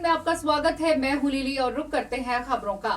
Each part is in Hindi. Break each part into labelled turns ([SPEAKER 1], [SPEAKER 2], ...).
[SPEAKER 1] में आपका स्वागत है। मैं हूं लिली और रुक करते हैं खबरों का।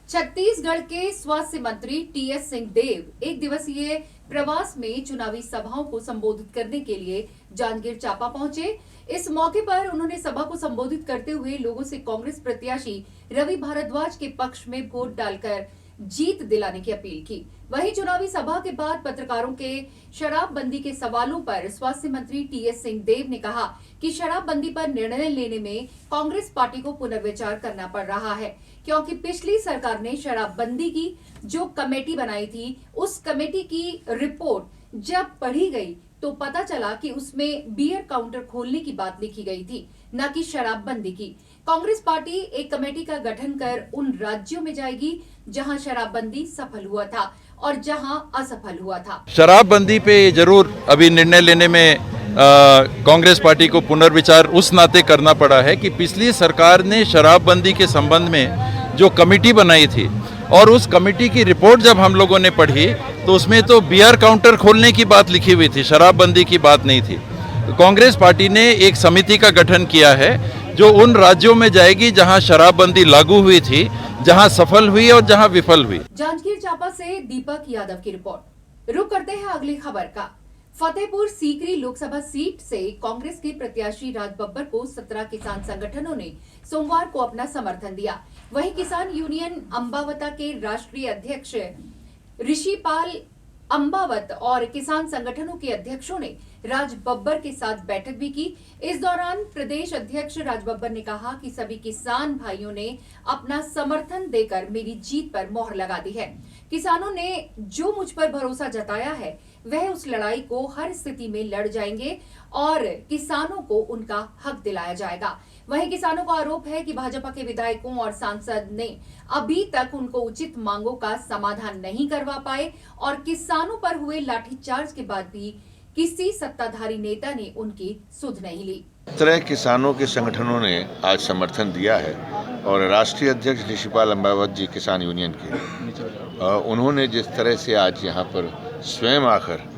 [SPEAKER 1] छत्तीसगढ़ के स्वास्थ्य मंत्री टीएस सिंहदेव एक दिवसीय प्रवास में चुनावी सभाओं को संबोधित करने के लिए जांजगीर चांपा पहुंचे। इस मौके पर उन्होंने सभा को संबोधित करते हुए लोगों से कांग्रेस प्रत्याशी रवि भारद्वाज के पक्ष में वोट डालकर जीत दिलाने की अपील की। वहीं चुनावी सभा के बाद पत्रकारों के शराबबंदी के सवालों पर स्वास्थ्य मंत्री टीएस सिंहदेव ने कहा कि शराबबंदी पर निर्णय लेने में कांग्रेस पार्टी को पुनर्विचार करना पड़ रहा है, क्योंकि पिछली सरकार ने शराबबंदी की जो कमेटी बनाई थी, उस कमेटी की रिपोर्ट जब पढ़ी गई तो पता चला कि उसमें बियर काउंटर खोलने की बात लिखी गई थी, न कि शराबबंदी की। कांग्रेस पार्टी एक कमेटी का गठन कर उन राज्यों में जाएगी जहां शराबबंदी सफल हुआ था और जहां असफल हुआ था।
[SPEAKER 2] शराबबंदी पे जरूर अभी निर्णय लेने में कांग्रेस पार्टी को पुनर्विचार उस नाते करना पड़ा है कि पिछली सरकार ने शराबबंदी के संबंध में जो कमेटी बनाई थी और उस कमेटी की रिपोर्ट जब हम लोगों ने पढ़ी तो उसमें तो बियर काउंटर खोलने की बात लिखी हुई थी, शराबबंदी की बात नहीं थी। तो कांग्रेस पार्टी ने एक समिति का गठन किया है जो उन राज्यों में जाएगी जहां शराबबंदी लागू हुई थी, जहां सफल हुई और जहां विफल हुई।
[SPEAKER 1] जांजगीर चांपा से दीपक यादव की रिपोर्ट। रुक करते हैं अगली खबर का। फतेहपुर सीकरी लोकसभा सीट से कांग्रेस के प्रत्याशी राज बब्बर को 17 किसान संगठनों ने सोमवार को अपना समर्थन दिया। वहीं किसान यूनियन अंबावता के राष्ट्रीय अध्यक्ष ऋषिपाल अंबावत और किसान संगठनों के अध्यक्षों ने राज बब्बर के साथ बैठक भी की। इस दौरान प्रदेश अध्यक्ष राज बब्बर ने कहा कि सभी किसान भाइयों ने अपना समर्थन देकर मेरी जीत पर मोहर लगा दी है। किसानों ने जो मुझ पर भरोसा जताया है वह उस लड़ाई को हर स्थिति में लड़ जाएंगे और किसानों को उनका हक दिलाया जाएगा। वहीं किसानों का आरोप है कि भाजपा के विधायकों और सांसद ने अभी तक उनको उचित मांगों का समाधान नहीं करवा पाए और किसानों पर हुए लाठीचार्ज के बाद भी किसी सत्ताधारी नेता ने उनकी सुध नहीं ली।
[SPEAKER 3] तरह किसानों के संगठनों ने आज समर्थन दिया है और राष्ट्रीय अध्यक्ष ऋषिपाल अंबावत जी किसान यूनियन के उन्होंने जिस तरह से आज यहाँ पर स्वयं आकर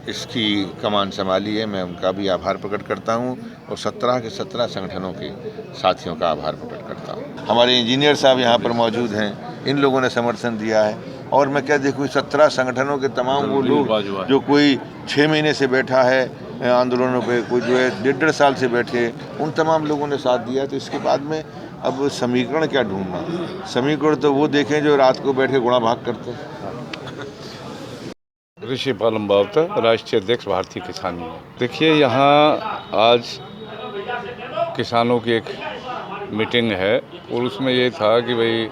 [SPEAKER 3] इसकी कमान संभाली है, मैं उनका भी आभार प्रकट करता हूँ और 17 के 17 संगठनों के साथियों का आभार प्रकट करता हूँ। हमारे इंजीनियर साहब यहाँ पर मौजूद हैं, इन लोगों ने समर्थन दिया है और मैं क्या देखूँ 17 संगठनों के तमाम वो लोग जो कोई 6 महीने से बैठा है आंदोलनों पे, कोई जो है 1.5 साल से बैठे, उन तमाम लोगों ने साथ दिया। तो इसके बाद में अब समीकरण क्या ढूंढना, समीकरण तो वो देखें जो रात को बैठ के गुणा भाग करते हैं।
[SPEAKER 4] ऋषिपाल अंबावत, राष्ट्रीय अध्यक्ष भारतीय किसान यूनियन। देखिए, यहाँ आज किसानों की एक मीटिंग है और उसमें ये था कि भाई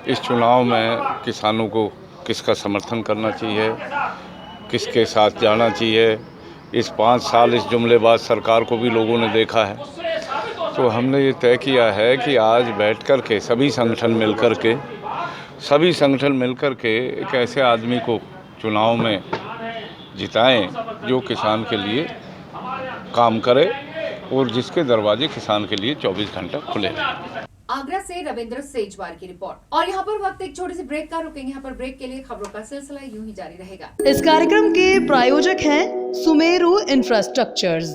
[SPEAKER 4] इस चुनाव में किसानों को किसका समर्थन करना चाहिए, किसके साथ जाना चाहिए। इस 5 साल इस जुमलेबाज सरकार को भी लोगों ने देखा है, तो हमने ये तय किया है कि आज बैठ कर के सभी संगठन मिलकर के एक ऐसे आदमी को चुनाव में जिताएं जो किसान के लिए काम करे और जिसके दरवाजे किसान के लिए 24 घंटा खुले रहें।
[SPEAKER 1] आगरा से रविंद्र सेजवार की रिपोर्ट। और यहाँ पर वक्त एक छोटी सी ब्रेक का रुकेंगे। यहाँ पर ब्रेक के लिए खबरों का सिलसिला यूं ही जारी रहेगा।
[SPEAKER 5] इस कार्यक्रम के प्रायोजक हैं सुमेरु इंफ्रास्ट्रक्चर्स।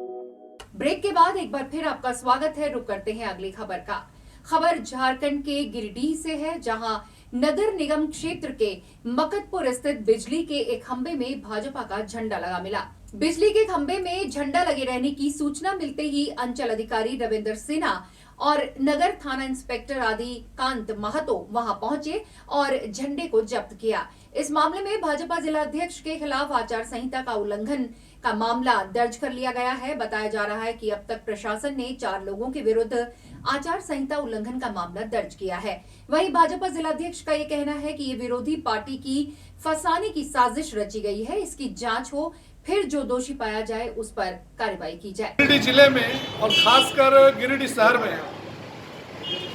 [SPEAKER 1] ब्रेक के बाद एक बार फिर आपका स्वागत है। रुक करते हैं अगली खबर का। खबर झारखंड के गिरिडीह से है, जहां नगर निगम क्षेत्र के मकतपुर स्थित बिजली के एक खंबे में भाजपा का झंडा लगा मिला। बिजली के खंबे में झंडा लगे रहने की सूचना मिलते ही अंचल अधिकारी रविंद्र सिन्हा और नगर थाना इंस्पेक्टर आदि कांत महतो वहां पहुंचे और झंडे को जब्त किया। इस मामले में भाजपा जिला अध्यक्ष के खिलाफ आचार संहिता का उल्लंघन का मामला दर्ज कर लिया गया है। बताया जा रहा है कि अब तक प्रशासन ने 4 लोगों के विरुद्ध आचार संहिता उल्लंघन का मामला दर्ज किया है। वहीं भाजपा जिलाध्यक्ष का ये कहना है कि ये विरोधी पार्टी की फंसाने की साजिश रची गई है, इसकी जांच हो, फिर जो दोषी पाया जाए उस पर कार्रवाई की जाए।
[SPEAKER 6] गिरिडीह जिले में और खासकर गिरिडीह शहर में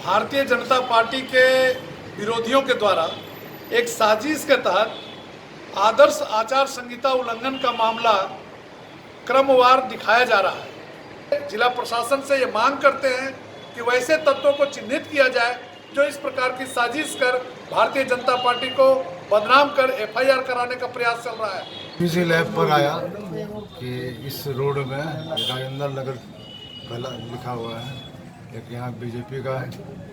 [SPEAKER 6] भारतीय जनता पार्टी के विरोधियों के द्वारा एक साजिश के तहत आदर्श आचार संहिता उल्लंघन का मामला क्रमवार दिखाया जा रहा है। जिला प्रशासन से ये मांग करते हैं कि वैसे तत्वों को चिन्हित किया जाए जो इस प्रकार की साजिश कर भारतीय जनता पार्टी को बदनाम कर एफआईआर कराने का प्रयास चल रहा है।
[SPEAKER 7] किसी लैब पर आया कि इस रोड में राजेंद्र नगर लिखा हुआ है एक यहाँ बीजेपी का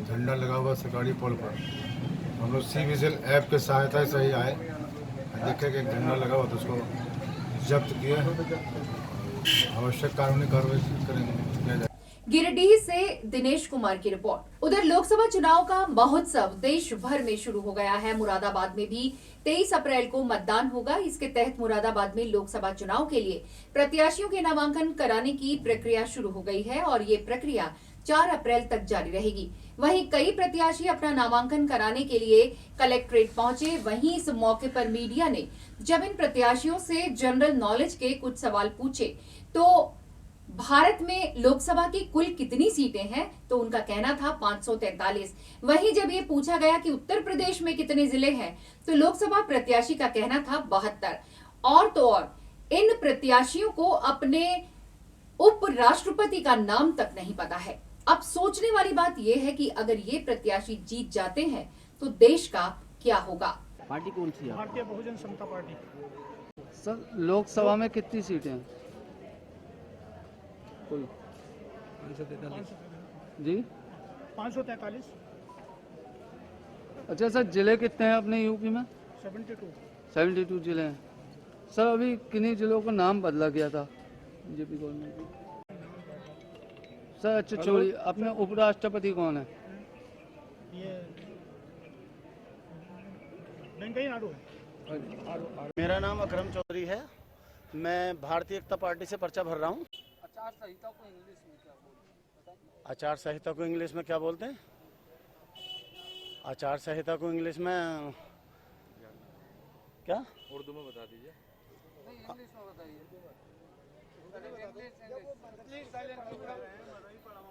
[SPEAKER 7] झंडा लगा हुआ सरकारी पोल पर। हम लोग सी विजिल ऐप के सहायता से ही आए, देखे कि एक झंडा लगा हुआ तो उसको जब्त किए, आवश्यक कानूनी कार्रवाई करेंगे।
[SPEAKER 1] गिरिडीह से दिनेश कुमार की रिपोर्ट। उधर लोकसभा चुनाव का महोत्सव देश भर में शुरू हो गया है। मुरादाबाद में भी 23 अप्रैल को मतदान होगा। इसके तहत मुरादाबाद में लोकसभा चुनाव के लिए प्रत्याशियों के नामांकन कराने की प्रक्रिया शुरू हो गई है और ये प्रक्रिया 4 अप्रैल तक जारी रहेगी। वहीं कई प्रत्याशी अपना नामांकन कराने के लिए कलेक्ट्रेट पहुंचे। वहीं इस मौके पर मीडिया ने जब इन प्रत्याशियों से जनरल नॉलेज के कुछ सवाल पूछे तो भारत में लोकसभा की कुल कितनी सीटें हैं, तो उनका कहना था 543। वहीं जब ये पूछा गया कि उत्तर प्रदेश में कितने जिले हैं, तो लोकसभा प्रत्याशी का कहना था 72। और तो और इन प्रत्याशियों को अपने उपराष्ट्रपति का नाम तक नहीं पता है। अब सोचने वाली बात यह है कि अगर ये प्रत्याशी जीत जाते हैं तो देश का क्या होगा।
[SPEAKER 8] पार्टी कौन सी है?
[SPEAKER 9] भारतीय बहुजन समता पार्टी।
[SPEAKER 8] सर लोकसभा में कितनी सीटें हैं कुल?
[SPEAKER 9] 543
[SPEAKER 8] जी
[SPEAKER 9] 543।
[SPEAKER 8] अच्छा सर, जिले कितने हैं अपने यूपी में?
[SPEAKER 9] 72
[SPEAKER 8] जिले हैं सर। अभी किन्हीं जिलों का नाम बदला गया था बीजेपी गवर्नमेंट में सर। अच्छा छोड़िए, अपने उपराष्ट्रपति कौन है?
[SPEAKER 9] ये वेंकैया नायडू है।
[SPEAKER 10] मेरा नाम अकरम चौधरी है। मैं भारतीय जनता पार्टी से पर्चा भर रहा हूँ। आचार संहिता को इंग्लिश में क्या बोलते हैं? आचार संहिता को इंग्लिश में क्या?
[SPEAKER 4] उर्दू में बता दीजिए।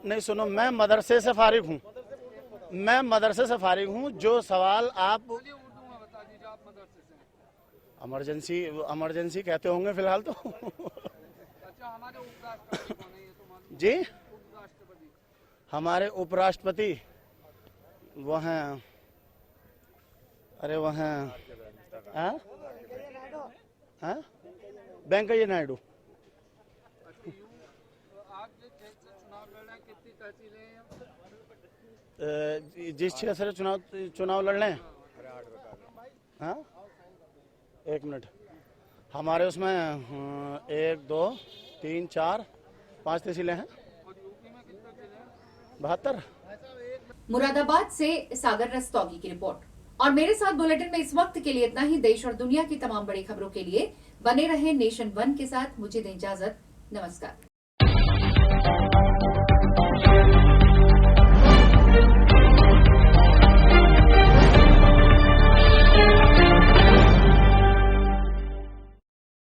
[SPEAKER 10] नहीं सुनो, मैं मदरसे से फारिग हूँ। जो सवाल आप इमरजेंसी कहते होंगे फिलहाल तो। जी हमारे उपराष्ट्रपति वो हैं, अरे वो हैं वेंकैया नायडू। जिस क्षेत्र से चुनाव लड़ रहे हैं, हाँ 1 मिनट, हमारे उसमें 1 2 3 4 5 तहसीलें हैं। 72।
[SPEAKER 1] मुरादाबाद से सागर रस्तोगी की रिपोर्ट। और मेरे साथ बुलेटिन में इस वक्त के लिए इतना ही। देश और दुनिया की तमाम बड़ी खबरों के लिए बने रहें नेशन 1 के साथ। मुझे दें इजाजत। नमस्कार।